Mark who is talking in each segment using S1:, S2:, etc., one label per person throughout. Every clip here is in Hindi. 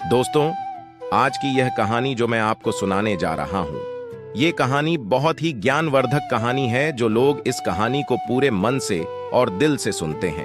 S1: दोस्तों, आज की यह कहानी जो मैं आपको सुनाने जा रहा हूं, ये कहानी बहुत ही ज्ञानवर्धक कहानी है। जो लोग इस कहानी को पूरे मन से और दिल से सुनते हैं,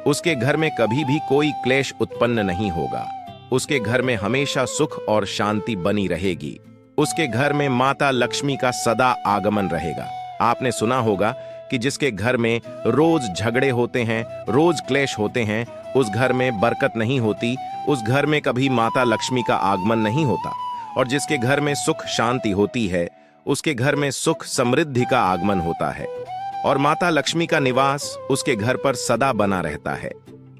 S1: उसके घर में कभी भी कोई क्लेश उत्पन्न नहीं होगा। उसके घर में हमेशा सुख और शांति बनी रहेगी। उसके घर में माता लक्ष्मी का सदा आगमन रहेगा। आपने सुना होगा कि जिसके घर में रोज झगड़े होते हैं, रोज क्लेश होते हैं, उस घर में बरकत नहीं होती, उस घर में कभी माता लक्ष्मी का आगमन नहीं होता। और जिसके घर में सुख शांति होती है, उसके घर में सुख समृद्धि का आगमन होता है और माता लक्ष्मी का निवास उसके घर पर सदा बना रहता है।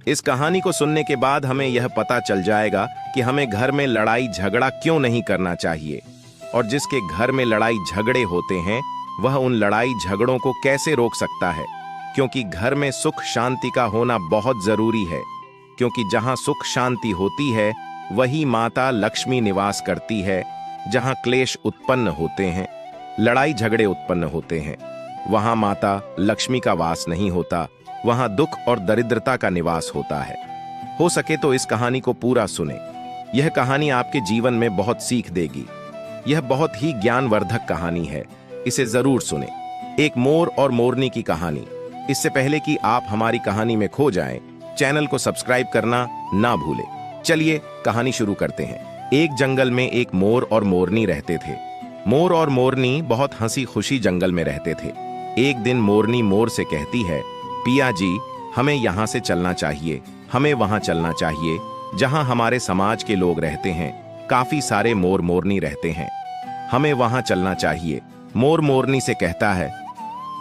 S1: इस कहानी को सुनने के बाद हमें यह पता चल जाएगा कि हमें घर में लड़ाई झगड़ा क्यों नहीं करना चाहिए, और जिसके घर में लड़ाई झगड़े होते हैं वह उन लड़ाई झगड़ों को कैसे रोक सकता है। क्योंकि घर में सुख शांति का होना बहुत जरूरी है, क्योंकि जहां सुख शांति होती है वही माता लक्ष्मी निवास करती है। जहां क्लेश उत्पन्न होते हैं, लड़ाई झगड़े उत्पन्न होते हैं, वहां माता लक्ष्मी का वास नहीं होता, वहां दुख और दरिद्रता का निवास होता है। हो सके तो इस कहानी को पूरा सुने। यह कहानी आपके जीवन में बहुत सीख देगी। यह बहुत ही ज्ञानवर्धक कहानी है, इसे जरूर सुने। एक मोर और मोरनी की कहानी। इससे पहले कि आप हमारी कहानी में खो जाएं, चैनल को सब्सक्राइब करना ना भूलें। चलिए कहानी शुरू करते हैं। एक जंगल में एक मोर और मोरनी रहते थे। मोर और मोरनी बहुत हंसी खुशी जंगल में रहते थे। एक दिन मोरनी मोर से कहती है, पिया जी, हमें यहाँ से चलना चाहिए, हमें वहाँ चलना चाहिए जहाँ हमारे समाज के लोग रहते हैं। काफी सारे मोर मोरनी रहते हैं, हमें वहाँ चलना चाहिए। मोर मोरनी से कहता है,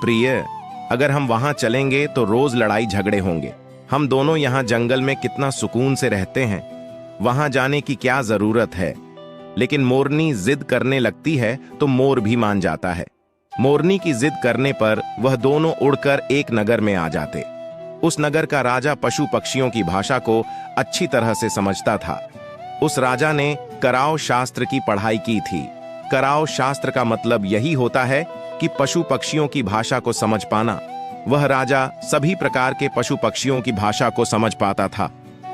S1: प्रिय, अगर हम वहाँ चलेंगे तो रोज लड़ाई झगड़े होंगे। हम दोनों यहाँ जंगल में कितना सुकून से रहते हैं, वहां जाने की क्या जरूरत है। लेकिन मोरनी जिद करने लगती है तो मोर भी मान जाता है। मोरनी की जिद करने पर वह दोनों उड़कर एक नगर में आ जाते। उस नगर का राजा पशु पक्षियों की भाषा को अच्छी तरह से समझता था। उस राजा ने कराव शास्त्र की पढ़ाई की थी। कराव शास्त्र का मतलब यही होता है कि पशु पक्षियों की भाषा को समझ पाना। वह राजा सभी प्रकार के पशु पक्षियों की भाषा को समझ पाता था।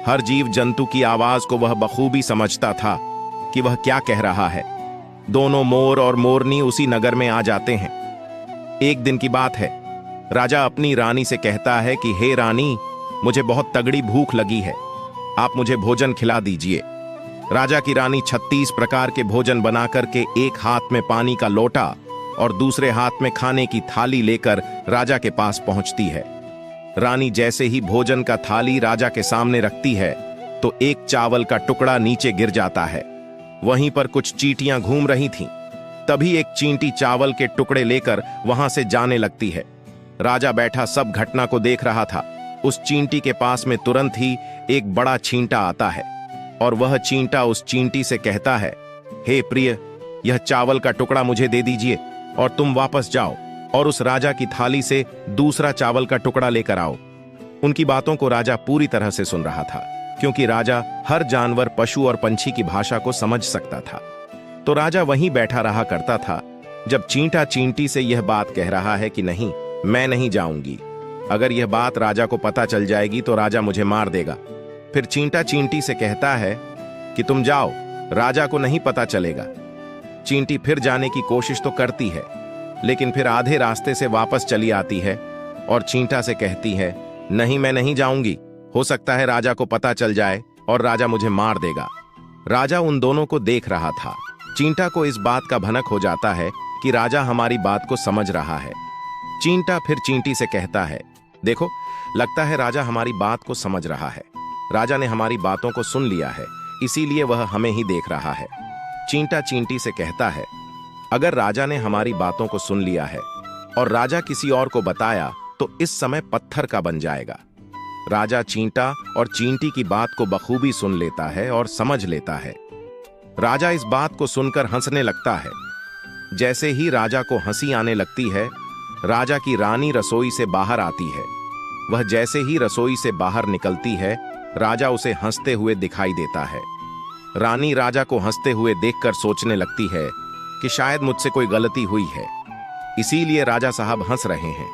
S1: हर जीव जंतु की आवाज को वह बखूबी समझता था कि वह क्या कह रहा है। दोनों मोर और मोरनी उसी नगर में आ जाते हैं। एक दिन की बात है। राजा अपनी रानी से कहता है कि हे रानी, मुझे बहुत तगड़ी भूख लगी है, आप मुझे भोजन खिला दीजिए। राजा की रानी 36 प्रकार के भोजन बना करके एक हाथ में पानी का लोटा और दूसरे हाथ में खाने की थाली लेकर राजा के पास पहुंचती है। रानी जैसे ही भोजन का थाली राजा के सामने रखती है तो एक चावल का टुकड़ा नीचे गिर जाता है। वहीं पर कुछ चींटियां घूम रही थीं। तभी एक चींटी चावल के टुकड़े लेकर वहां से जाने लगती है। राजा बैठा सब घटना को देख रहा था। उस चींटी के पास में तुरंत ही एक बड़ा चींटा आता है और वह चींटा उस चींटी से कहता है, हे प्रिय, यह चावल का टुकड़ा मुझे दे दीजिए और तुम वापस जाओ और उस राजा की थाली से दूसरा चावल का टुकड़ा लेकर आओ। उनकी बातों को राजा पूरी तरह से सुन रहा था, क्योंकि राजा हर जानवर, पशु और पंछी की भाषा को समझ सकता था। तो राजा वहीं बैठा रहा करता था। जब चींटा चींटी से यह बात कह रहा है कि नहीं, मैं नहीं जाऊंगी, अगर यह बात राजा को पता चल जाएगी तो राजा मुझे मार देगा। फिर चींटा चींटी से कहता है कि तुम जाओ, राजा को नहीं पता चलेगा। चींटी फिर जाने की कोशिश तो करती है, लेकिन फिर आधे रास्ते से वापस चली आती है और चींटा से कहती है, नहीं, मैं नहीं जाऊंगी, हो सकता है राजा को पता चल जाए और राजा मुझे मार देगा। राजा उन दोनों को देख रहा था। चींटा को इस बात का भनक हो जाता है कि राजा हमारी बात को समझ रहा है। चींटा फिर चींटी से कहता है, देखो, लगता है राजा हमारी बात को समझ रहा है। राजा ने हमारी बातों को सुन लिया है, इसीलिए वह हमें ही देख रहा है। चींटा चींटी से कहता है, अगर राजा ने हमारी बातों को सुन लिया है और राजा किसी और को बताया तो इस समय पत्थर का बन जाएगा। राजा चींटा और चींटी की बात को बखूबी सुन लेता है और समझ लेता है। राजा इस बात को सुनकर हंसने लगता है। जैसे ही राजा को हंसी आने लगती है, राजा की रानी रसोई से बाहर आती है। वह जैसे ही रसोई से बाहर निकलती है, राजा उसे हंसते हुए दिखाई देता है। रानी राजा को हंसते हुए देखकर सोचने लगती है कि शायद मुझसे कोई गलती हुई है, इसीलिए राजा साहब हंस रहे हैं।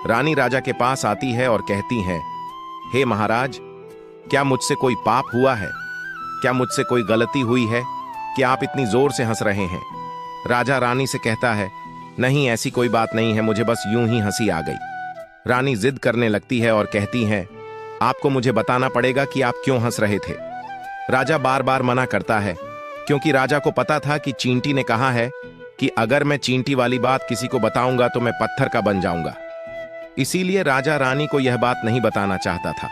S1: रानी राजा के पास आती है और कहती है, हे महाराज, क्या मुझसे कोई पाप हुआ है? क्या मुझसे कोई गलती हुई है कि आप इतनी जोर से हंस रहे हैं? राजा रानी से कहता है, नहीं ऐसी कोई बात नहीं है, मुझे बस यूं ही हंसी आ गई। रानी जिद करने लगती है और कहती है, आपको मुझे बताना पड़ेगा कि आप क्यों हंस रहे थे। राजा बार बार मना करता है, क्योंकि राजा को पता था कि चींटी ने कहा है कि अगर मैं चींटी वाली बात किसी को बताऊंगा तो मैं पत्थर का बन जाऊंगा। इसीलिए राजा रानी को यह बात नहीं बताना चाहता था।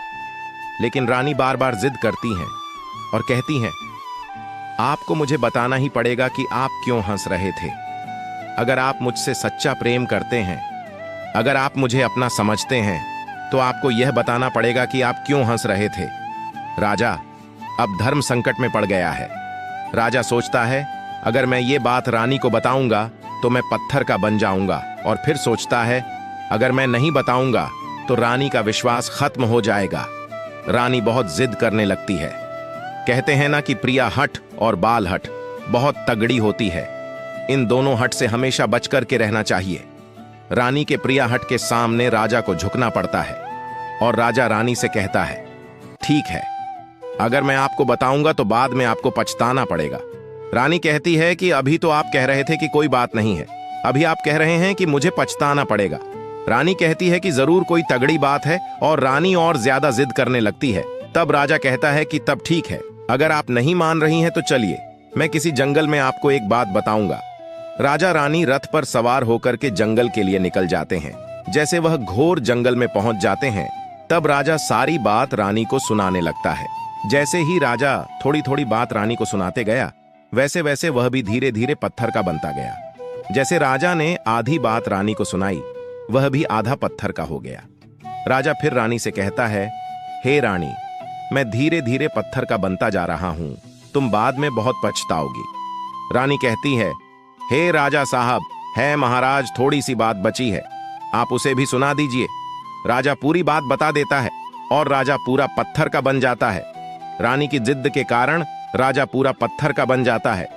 S1: लेकिन रानी बार बार जिद करती हैं और कहती हैं, आपको मुझे बताना ही पड़ेगा कि आप क्यों हंस रहे थे। अगर आप मुझसे सच्चा प्रेम करते हैं, अगर आप मुझे अपना समझते हैं, तो आपको यह बताना पड़ेगा कि आप क्यों हंस रहे थे। राजा अब धर्म संकट में पड़ गया है। राजा सोचता है, अगर मैं ये बात रानी को बताऊंगा तो मैं पत्थर का बन जाऊंगा, और फिर सोचता है, अगर मैं नहीं बताऊंगा तो रानी का विश्वास खत्म हो जाएगा। रानी बहुत जिद करने लगती है। कहते हैं ना कि प्रिया हठ और बाल हठ बहुत तगड़ी होती है। इन दोनों हट से हमेशा बच कर के रहना चाहिए। रानी के प्रिया हट के सामने राजा को झुकना पड़ता है और राजा रानी से कहता है, ठीक है, अगर मैं आपको बताऊंगा तो बाद में आपको पछताना पड़ेगा। रानी कहती है कि अभी तो आप कह रहे थे कि कोई बात नहीं है, अभी आप कह रहे हैं कि मुझे पछताना पड़ेगा। रानी कहती है कि जरूर कोई तगड़ी बात है और रानी और ज्यादा जिद करने लगती है। तब राजा कहता है कि तब ठीक है, अगर आप नहीं मान रही हैं तो चलिए, मैं किसी जंगल में आपको एक बात बताऊंगा। राजा रानी रथ पर सवार होकर के जंगल के लिए निकल जाते हैं। जैसे वह घोर जंगल में पहुंच जाते हैं, तब राजा सारी बात रानी को सुनाने लगता है। जैसे ही राजा थोड़ी थोड़ी बात रानी को सुनाते गया, वैसे वैसे वह भी धीरे धीरे पत्थर का बनता गया। जैसे राजा ने आधी बात रानी को सुनाई, वह भी आधा पत्थर का हो गया। राजा फिर रानी से कहता है, हे रानी, मैं धीरे धीरे पत्थर का बनता जा रहा हूं, तुम बाद में बहुत पछताओगी। रानी कहती है, हे राजा साहब, है महाराज, थोड़ी सी बात बची है, आप उसे भी सुना दीजिए। राजा पूरी बात बता देता है और राजा पूरा पत्थर का बन जाता है। रानी की जिद के कारण राजा पूरा पत्थर का बन जाता है।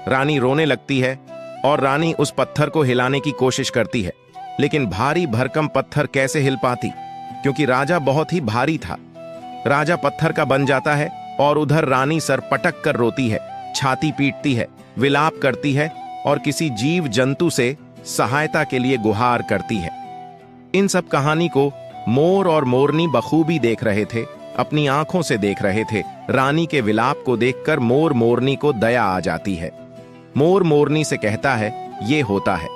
S1: रानी रोने लगती है और रानी उस पत्थर को हिलाने की कोशिश करती है, लेकिन भारी भरकम पत्थर कैसे हिल पाती, क्योंकि राजा बहुत ही भारी था। राजा पत्थर का बन जाता है और उधर रानी सर पटक कर रोती है, छाती पीटती है, विलाप करती है और किसी जीव जंतु से सहायता के लिए गुहार करती है। इन सब कहानी को मोर और मोरनी बखूबी देख रहे थे, अपनी आंखों से देख रहे थे। रानी के विलाप को देखकर मोर मोरनी को दया आ जाती है। मोर मोरनी से कहता है, ये होता है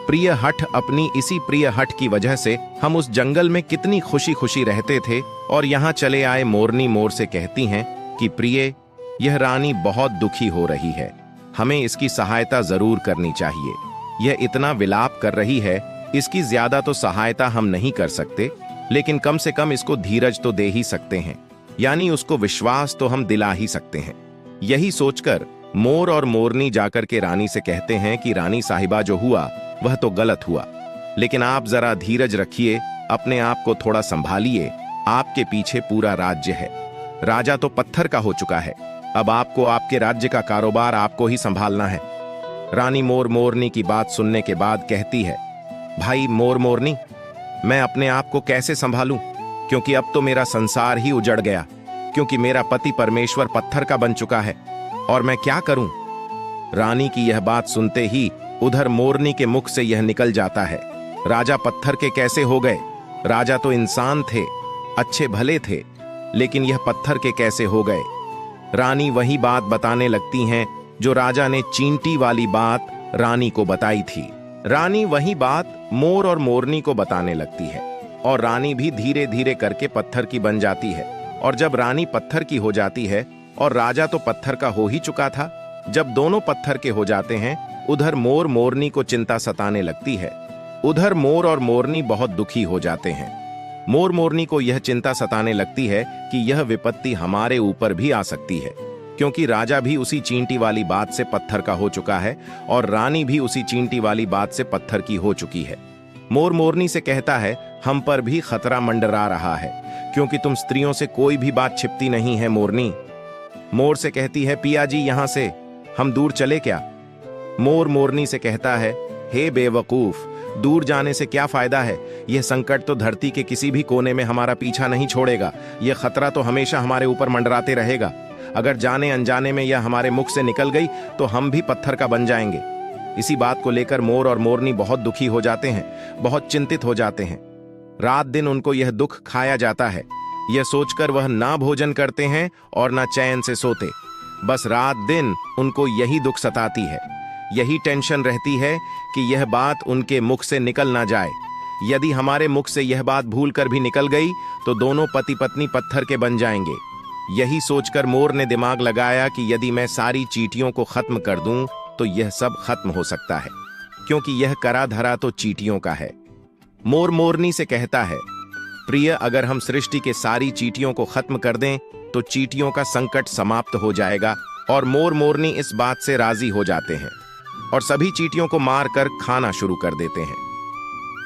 S1: प्रिय हठ, अपनी इसी प्रिय हठ की वजह से हम उस जंगल में कितनी खुशी खुशी रहते थे और यहाँ चले आए। मोरनी मोर से कहती हैं कि प्रिय, यह रानी बहुत दुखी हो रही है, हमें इसकी सहायता जरूर करनी चाहिए। यह इतना विलाप कर रही है, इसकी ज्यादा तो सहायता हम नहीं कर सकते, लेकिन कम से कम इसको धीरज तो दे ही सकते हैं, यानी उसको विश्वास तो हम दिला ही सकते हैं। यही सोचकर मोर और मोरनी जाकर के रानी से कहते हैं कि रानी साहिबा, जो हुआ वह तो गलत हुआ, लेकिन आप जरा धीरज रखिए, अपने आप को थोड़ा संभालिए, आपके पीछे पूरा राज्य है। राजा तो पत्थर का हो चुका है, अब आपको आपके राज्य का कारोबार आपको ही संभालना है। रानी मोर मोरनी की बात सुनने के बाद कहती है, भाई मोर मोरनी, मैं अपने आप को कैसे संभालूं, क्योंकि अब तो मेरा संसार ही उजड़ गया, क्योंकि मेरा पति परमेश्वर पत्थर का बन चुका है, और मैं क्या करूं। रानी की यह बात सुनते ही उधर मोरनी के मुख से यह निकल जाता है, राजा पत्थर के कैसे हो गए? राजा तो इंसान थे, अच्छे भले थे, लेकिन यह पत्थर के कैसे हो गए? रानी वही बात बताने लगती हैं जो राजा ने चींटी वाली बात रानी को बताई थी। रानी वही बात मोर और मोरनी को बताने लगती है और रानी भी धीरे धीरे करके पत्थर की बन जाती है। और जब रानी पत्थर की हो जाती है और राजा तो पत्थर का हो ही चुका था, जब दोनों पत्थर के हो जाते हैं, उधर मोर मोरनी को चिंता सताने लगती है। उधर मोर और मोरनी बहुत दुखी हो जाते हैं। मोर मोरनी को यह चिंता सताने लगती है कि यह विपत्ति हमारे ऊपर भी आ सकती है, क्योंकि राजा भी उसी चींटी वाली बात से पत्थर का हो चुका है और रानी भी उसी चींटी वाली बात से पत्थर की हो चुकी है। मोर मोरनी से कहता है, हम पर भी खतरा मंडरा रहा है, क्योंकि तुम स्त्रियों से कोई भी बात छिपती नहीं है। मोरनी मोर से कहती है, पिया जी, यहां से हम दूर चले क्या? मोर मोरनी से कहता है, हे बेवकूफ, दूर जाने से क्या फायदा है? यह संकट तो धरती के किसी भी कोने में हमारा पीछा नहीं छोड़ेगा, यह खतरा तो हमेशा हमारे ऊपर मंडराते रहेगा। अगर जाने अनजाने में यह हमारे मुख से निकल गई तो हम भी पत्थर का बन जाएंगे। इसी बात को लेकर मोर और मोरनी बहुत दुखी हो जाते हैं, बहुत चिंतित हो जाते हैं। रात दिन उनको यह दुख खाया जाता है। यह सोचकर वह ना भोजन करते हैं और ना चैन से सोते। बस रात दिन उनको यही दुख सताती है, यही टेंशन रहती है कि यह बात उनके मुख से निकल ना जाए। यदि हमारे मुख से यह बात भूल कर भी निकल गई तो दोनों पति पत्नी पत्थर के बन जाएंगे। यही सोचकर मोर ने दिमाग लगाया कि यदि मैं सारी चींटियों को खत्म कर दूं तो यह सब खत्म हो सकता है, क्योंकि यह करा धरा तो चींटियों का है। मोर मोरनी से कहता है, प्रिय, अगर हम सृष्टि के सारी चींटियों को खत्म कर दें तो चींटियों का संकट समाप्त हो जाएगा। और मोर मोरनी इस बात से राजी हो जाते हैं और सभी चींटियों को मारकर खाना शुरू कर देते हैं।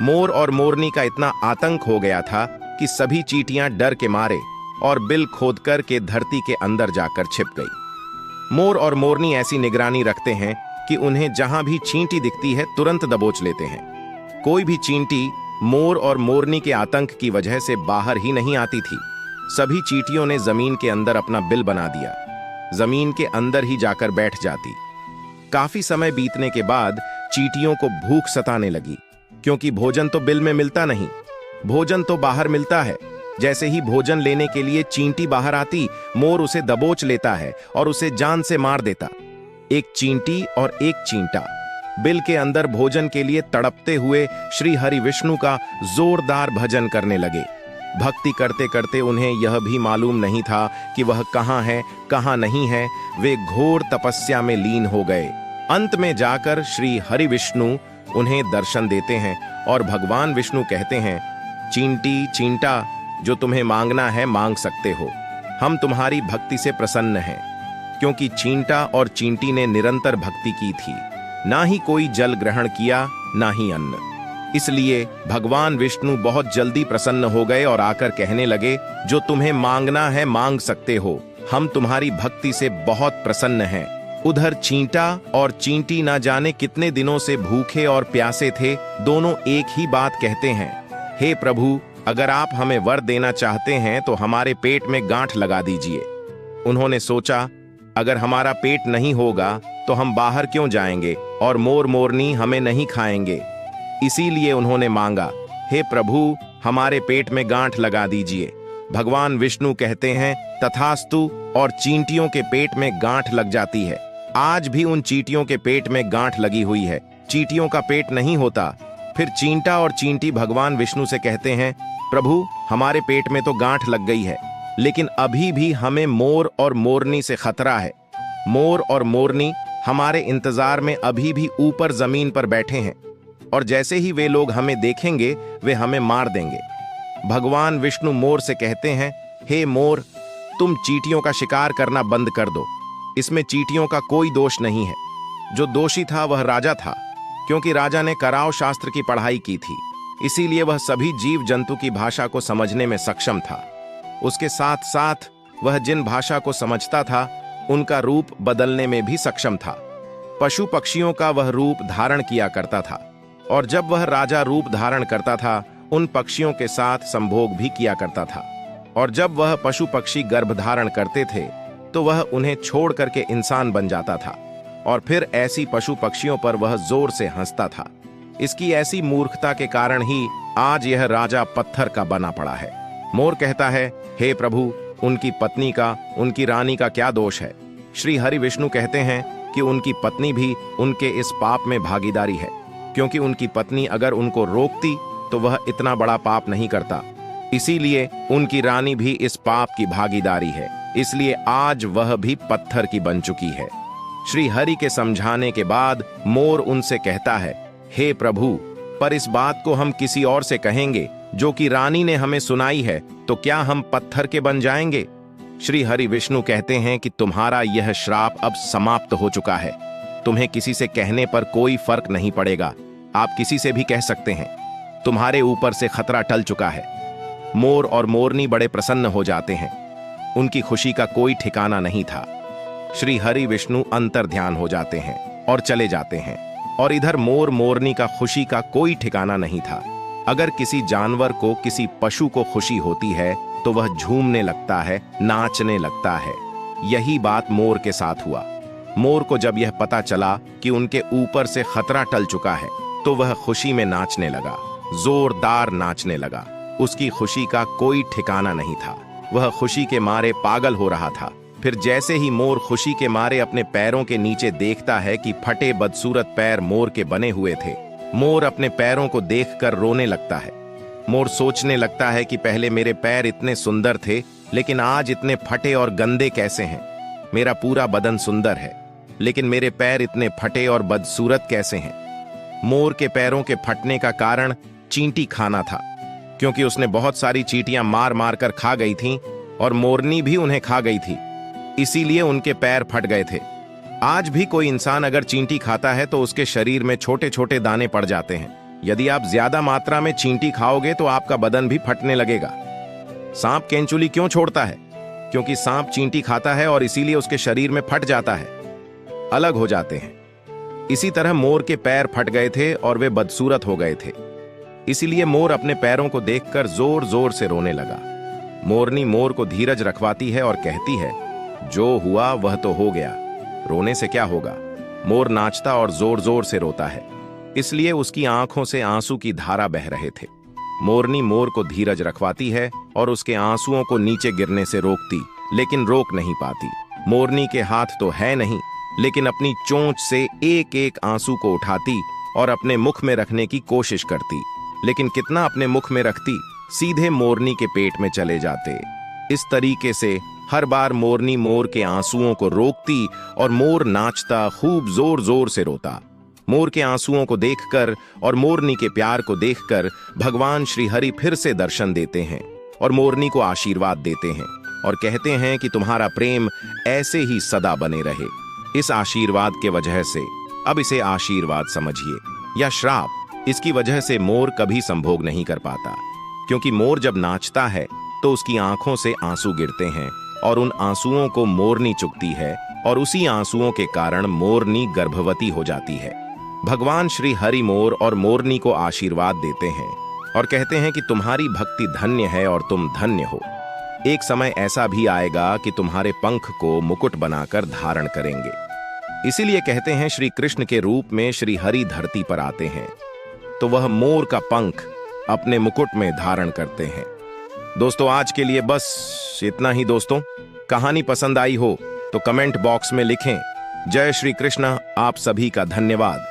S1: मोर और मोरनी का इतना आतंक हो गया था कि सभी चींटियां डर के मारे और बिल खोदकर के धरती के अंदर जाकर छिप गई। मोर और मोरनी ऐसी निगरानी रखते हैं कि उन्हें जहां भी चींटी दिखती है तुरंत दबोच लेते हैं। कोई भी चींटी मोर और मोरनी के आतंक की वजह से बाहर ही नहीं आती थी। सभी चींटियों ने जमीन के अंदर अपना बिल बना दिया, जमीन के अंदर ही जाकर बैठ जाती। काफी समय बीतने के बाद चींटियों को भूख सताने लगी, क्योंकि भोजन तो बिल में मिलता नहीं, भोजन तो बाहर मिलता है। जैसे ही भोजन लेने के लिए चींटी बाहर आती, मोर उसे दबोच लेता है और उसे जान से मार देता। एक चींटी और एक चींटा बिल के अंदर भोजन के लिए तड़पते हुए श्री हरि विष्णु का जोरदार भजन करने लगे। भक्ति करते करते उन्हें यह भी मालूम नहीं था कि वह कहाँ है कहाँ नहीं है। वे घोर तपस्या में लीन हो गए। अंत में जाकर श्री हरि विष्णु उन्हें दर्शन देते हैं और भगवान विष्णु कहते हैं, चींटी चींटा, जो तुम्हें मांगना है मांग सकते हो। हम तुम्हारी भक्ति से प्रसन्न हैं, क्योंकि चींटा और चींटी ने निरंतर भक्ति की थी, ना ही कोई जल ग्रहण किया ना ही अन्न। इसलिए भगवान विष्णु बहुत जल्दी प्रसन्न हो गए और आकर कहने लगे, जो तुम्हें मांगना है मांग सकते हो, हम तुम्हारी भक्ति से बहुत प्रसन्न हैं। उधर चींटा और चींटी ना जाने कितने दिनों से भूखे और प्यासे थे। दोनों एक ही बात कहते हैं, हे प्रभु, अगर आप हमें वर देना चाहते हैं तो हमारे पेट में गांठ लगा दीजिए। उन्होंने सोचा, अगर हमारा पेट नहीं होगा तो हम बाहर क्यों जाएंगे और मोर मोरनी हमें नहीं खाएंगे। इसीलिए उन्होंने मांगा, हे प्रभु, हमारे पेट में गांठ लगा दीजिए। भगवान विष्णु कहते हैं, तथास्तु, और चींटियों के पेट में गांठ लग जाती है। आज भी उन चींटियों के पेट में गांठ लगी हुई है। चींटियों का पेट नहीं होता। फिर चींटा और चींटी भगवान विष्णु से कहते हैं, प्रभु, हमारे पेट में तो गांठ लग गई है, लेकिन अभी भी हमें मोर और मोरनी से खतरा है। मोर और मोरनी हमारे इंतजार में अभी भी ऊपर जमीन पर बैठे हैं और जैसे ही वे लोग हमें देखेंगे वे हमें मार देंगे। भगवान विष्णु मोर से कहते हैं, हे मोर, तुम चींटियों का शिकार करना बंद कर दो। इसमें चींटियों का कोई दोष नहीं है। जो दोषी था वह राजा था, क्योंकि राजा ने कराव शास्त्र की पढ़ाई की थी, इसीलिए वह सभी जीव जंतु की भाषा को समझने में सक्षम था। उसके साथ साथ वह जिन भाषा को समझता था उनका रूप बदलने में भी सक्षम था। पशु पक्षियों का वह रूप धारण किया करता था, और जब वह राजा रूप धारण करता था उन पक्षियों के साथ संभोग भी किया करता था। और जब वह पशु पक्षी गर्भ धारण करते थे तो वह उन्हें छोड़ करके इंसान बन जाता था, और फिर ऐसी पशु पक्षियों पर वह जोर से हंसता था। इसकी ऐसी मूर्खता के कारण ही आज यह राजा पत्थर का बना पड़ा है। मोर कहता है, हे प्रभु, उनकी पत्नी का, उनकी रानी का क्या दोष है। श्री हरि विष्णु कहते हैं कि उनकी पत्नी भी उनके इस पाप में भागीदारी है, क्योंकि उनकी पत्नी अगर उनको रोकती तो वह इतना बड़ा पाप नहीं करता। इसीलिए उनकी रानी भी इस पाप की भागीदारी है, इसलिए आज वह भी पत्थर की बन चुकी है। श्री हरि के समझाने के बाद मोर उनसे कहता है, हे प्रभु, पर इस बात को हम किसी और से कहेंगे जो कि रानी ने हमें सुनाई है, तो क्या हम पत्थर के बन जाएंगे। श्री हरि विष्णु कहते हैं कि तुम्हारा यह श्राप अब समाप्त हो चुका है। तुम्हें किसी से कहने पर कोई फर्क नहीं पड़ेगा, आप किसी से भी कह सकते हैं। तुम्हारे ऊपर से खतरा टल चुका है। मोर और मोरनी बड़े प्रसन्न हो जाते हैं। उनकी खुशी का कोई ठिकाना नहीं था। श्री हरि विष्णु अंतर ध्यान हो जाते हैं और चले जाते हैं, और इधर मोर मोरनी का खुशी का कोई ठिकाना नहीं था। अगर किसी जानवर को, किसी पशु को खुशी होती है तो वह झूमने लगता है, नाचने लगता है। यही बात मोर के साथ हुआ। मोर को जब यह पता चला कि उनके ऊपर से खतरा टल चुका है, तो वह खुशी में नाचने लगा, जोरदार नाचने लगा। उसकी खुशी का कोई ठिकाना नहीं था। वह खुशी के मारे पागल हो रहा था। फिर जैसे ही मोर खुशी के मारे अपने पैरों के नीचे देखता है कि फटे बदसूरत पैर मोर के बने हुए थे, मोर अपने पैरों को देखकर रोने लगता है। मोर सोचने लगता है कि पहले मेरे पैर इतने सुंदर थे, लेकिन आज इतने फटे और गंदे कैसे हैं। मेरा पूरा बदन सुंदर है, लेकिन मेरे पैर इतने फटे और बदसूरत कैसे हैं। मोर के पैरों के फटने का कारण चींटी खाना था, क्योंकि उसने बहुत सारी चींटियां मार मार कर खा गई थीं और मोरनी भी उन्हें खा गई थी, इसीलिए उनके पैर फट गए थे। आज भी कोई इंसान अगर चींटी खाता है तो उसके शरीर में छोटे छोटे दाने पड़ जाते हैं। यदि आप ज्यादा मात्रा में चींटी खाओगे तो आपका बदन भी फटने लगेगा। सांप केंचुली क्यों छोड़ता है? क्योंकि सांप चींटी खाता है और इसीलिए उसके शरीर में फट जाता है, अलग हो जाते हैं। इसी तरह मोर के पैर फट गए थे और वे बदसूरत हो गए थे, इसीलिए मोर अपने पैरों को देखकर जोर जोर से रोने लगा। मोरनी मोर को धीरज रखवाती है और कहती है, जो हुआ वह तो हो गया, रोने से क्या होगा। मोर नाचता और जोर जोर से रोता है, इसलिए उसकी आंखों से आंसू की धारा बह रहे थे। मोरनी मोर को धीरज रखवाती है और उसके आंसुओं को नीचे गिरने से रोकती, लेकिन रोक नहीं पाती। मोरनी के हाथ तो है नहीं, लेकिन अपनी चोंच से एक एक आंसू को उठाती और अपने मुख में रखने की कोशिश करती, लेकिन कितना अपने मुख में रखती, सीधे मोरनी के पेट में चले जाते। इस तरीके से हर बार मोरनी मोर के आंसुओं को रोकती और मोर नाचता खूब जोर जोर से रोता। मोर के आंसुओं को देखकर और मोरनी के प्यार को देखकर भगवान श्री हरि फिर से दर्शन देते हैं और मोरनी को आशीर्वाद देते हैं और कहते हैं कि तुम्हारा प्रेम ऐसे ही सदा बने रहे। इस आशीर्वाद के वजह से, अब इसे आशीर्वाद समझिए या श्राप, इसकी वजह से मोर कभी संभोग नहीं कर पाता, क्योंकि मोर जब नाचता है तो उसकी आंखों से आंसू गिरते हैं और उन आंसुओं को मोरनी चुगती है और उसी आंसुओं के कारण मोरनी गर्भवती हो जाती है। भगवान श्री हरि मोर और मोरनी को आशीर्वाद देते हैं और कहते हैं कि तुम्हारी भक्ति धन्य है और तुम धन्य हो। एक समय ऐसा भी आएगा कि तुम्हारे पंख को मुकुट बनाकर धारण करेंगे। इसीलिए कहते हैं श्री कृष्ण के रूप में श्री हरि धरती पर आते हैं तो वह मोर का पंख अपने मुकुट में धारण करते हैं। दोस्तों, आज के लिए बस इतना ही। दोस्तों, कहानी पसंद आई हो तो कमेंट बॉक्स में लिखें। जय श्री कृष्ण। आप सभी का धन्यवाद।